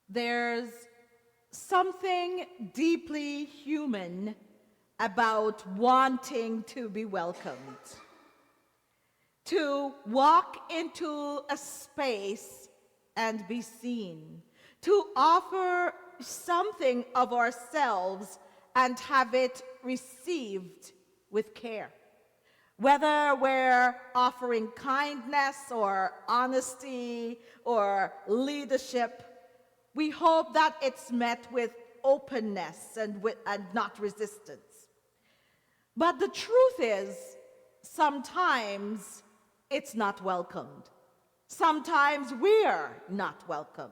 There's something deeply human about wanting to be welcomed, to walk into a space and be seen, to offer something of ourselves and have it received with care. Whether we're offering kindness or honesty or leadership, we hope that it's met with openness and not resistance. But the truth is, sometimes it's not welcomed. Sometimes we're not welcomed.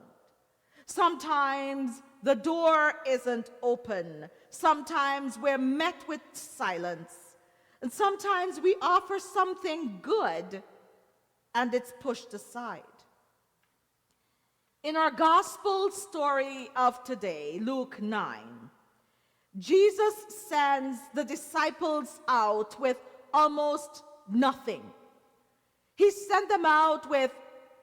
Sometimes the door isn't open. Sometimes we're met with silence. And sometimes we offer something good and it's pushed aside. In our gospel story of today, Luke 9, Jesus sends the disciples out with almost nothing. He sent them out with,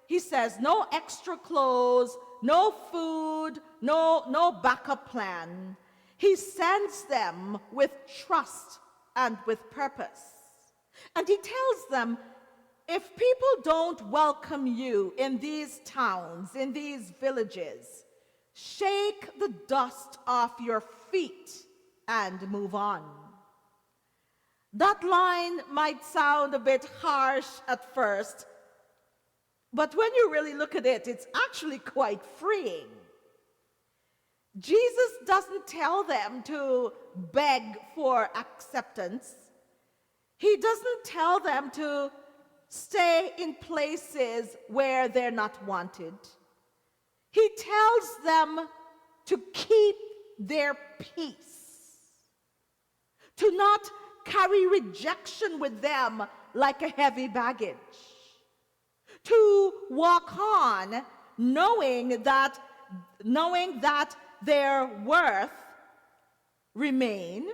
he says, no extra clothes, no food, no backup plan. He sends them with trust and with purpose. And he tells them, if people don't welcome you in these towns, in these villages, shake the dust off your feet and move on. That line might sound a bit harsh at first, but when you really look at it, it's actually quite freeing. Jesus doesn't tell them to beg for acceptance. He doesn't tell them to stay in places where they're not wanted. He tells them to keep their peace, to not carry rejection with them like a heavy baggage, to walk on knowing that their worth remain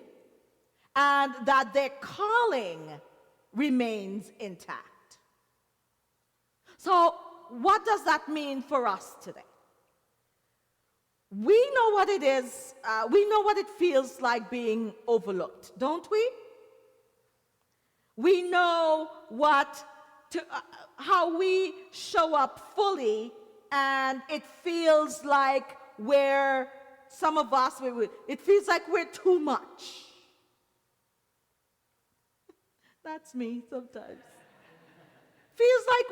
and that their calling remains intact. So what does that mean for us today? We know what it is, we know what it feels like being overlooked, don't we? We know how we show up fully, and it feels like some of us, it feels like we're too much. That's me sometimes. Feels like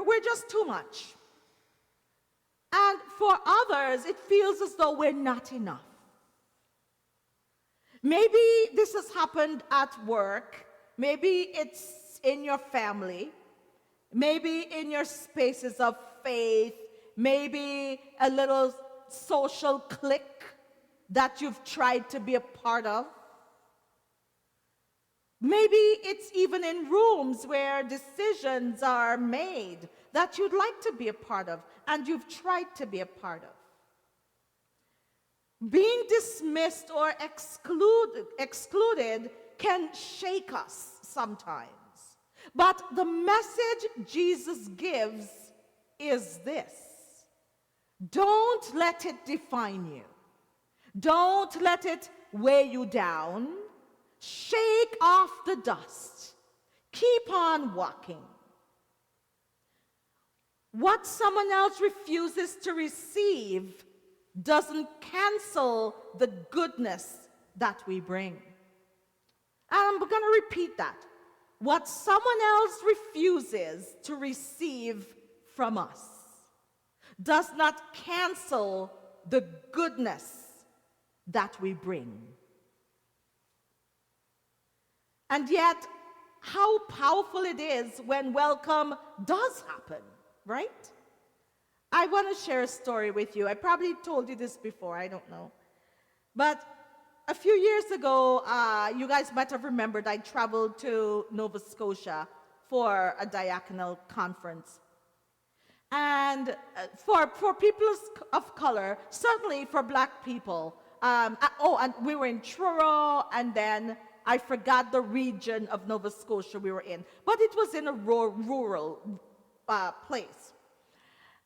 we're just too much. And for others, it feels as though we're not enough. Maybe this has happened at work. Maybe it's in your family. Maybe in your spaces of faith. Maybe a little social clique that you've tried to be a part of. Maybe it's even in rooms where decisions are made that you'd like to be a part of and you've tried to be a part of. Being dismissed or excluded can shake us sometimes. But the message Jesus gives is this: don't let it define you. Don't let it weigh you down. Shake off the dust. Keep on walking. What someone else refuses to receive doesn't cancel the goodness that we bring. And I'm going to repeat that. What someone else refuses to receive from us does not cancel the goodness that we bring. And yet, how powerful it is when welcome does happen, right? I want to share a story with you. I probably told you this before, I don't know. But a few years ago, you guys might have remembered I traveled to Nova Scotia for a diaconal conference. And for people of color, certainly for black people, and we were in Truro, and then I forgot the region of Nova Scotia we were in, but it was in a rural place.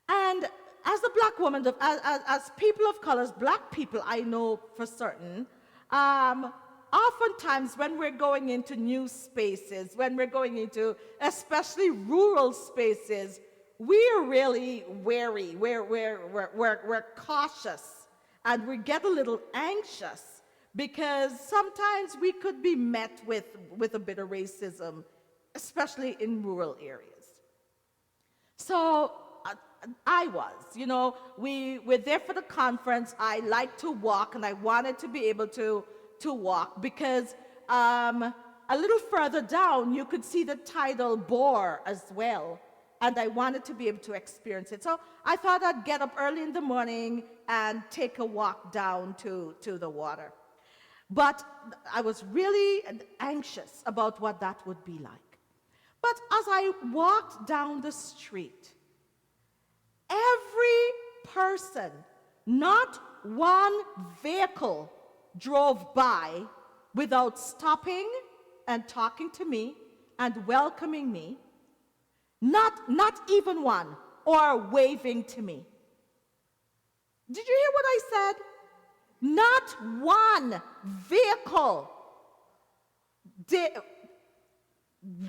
And as a black woman, as people of colors, black people, I know for certain, oftentimes when we're going into new spaces, when we're going into especially rural spaces, we're really wary, we're cautious, and we get a little anxious because sometimes we could be met with a bit of racism, especially in rural areas. So I was, we were there for the conference. I like to walk, and I wanted to be able to walk because a little further down, you could see the tidal bore as well. And I wanted to be able to experience it. So I thought I'd get up early in the morning and take a walk down to the water. But I was really anxious about what that would be like. But as I walked down the street, every person, not one vehicle drove by without stopping and talking to me and welcoming me. Not even one, or waving to me. Did you hear what I said? Not one vehicle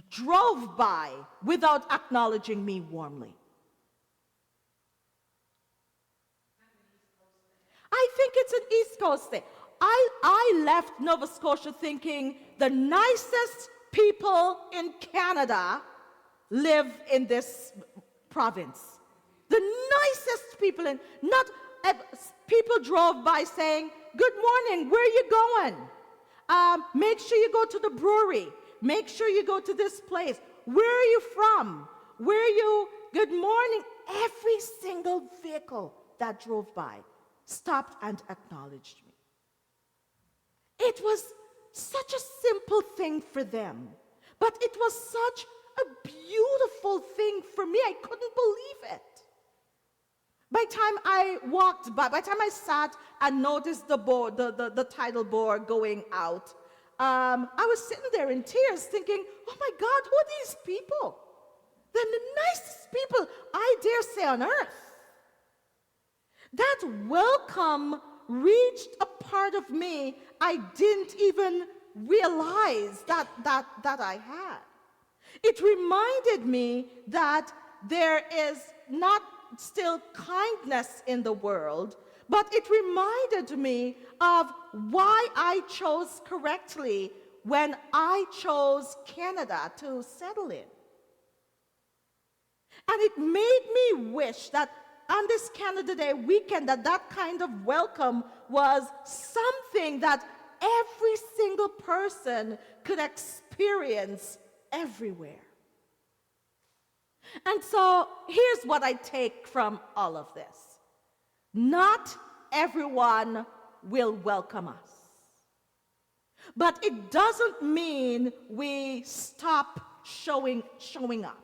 drove by without acknowledging me warmly. I think it's an East Coast thing. I left Nova Scotia thinking the nicest people in Canada live in this province. The nicest people, people drove by saying, "Good morning, where are you going? Make sure you go to the brewery. Make sure you go to this place. Where are you from? Where are you? Good morning." Every single vehicle that drove by stopped and acknowledged me. It was such a simple thing for them, but it was such a beautiful thing for me. I couldn't believe it. By the time I sat and noticed the tidal bore going out, I was sitting there in tears thinking, oh my God, who are these people? They're the nicest people, I dare say, on earth. That welcome reached a part of me I didn't even realize that I had. It reminded me that there is not still kindness in the world, but it reminded me of why I chose correctly when I chose Canada to settle in. And it made me wish that on this Canada Day weekend, that kind of welcome was something that every single person could experience everywhere. And so here's what I take from all of this. Not everyone will welcome us. But it doesn't mean we stop showing up.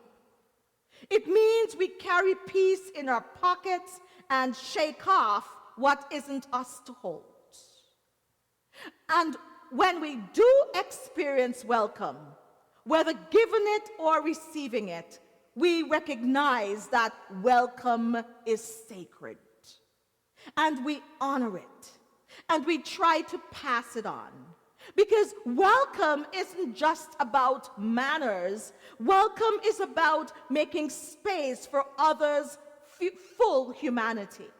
It means we carry peace in our pockets and shake off what isn't us to hold. And when we do experience welcome, whether given it or receiving it, we recognize that welcome is sacred. And we honor it. And we try to pass it on. Because welcome isn't just about manners. Welcome is about making space for others' full humanity.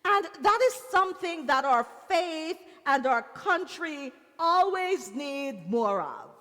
And that is something that our faith and our country always need more of.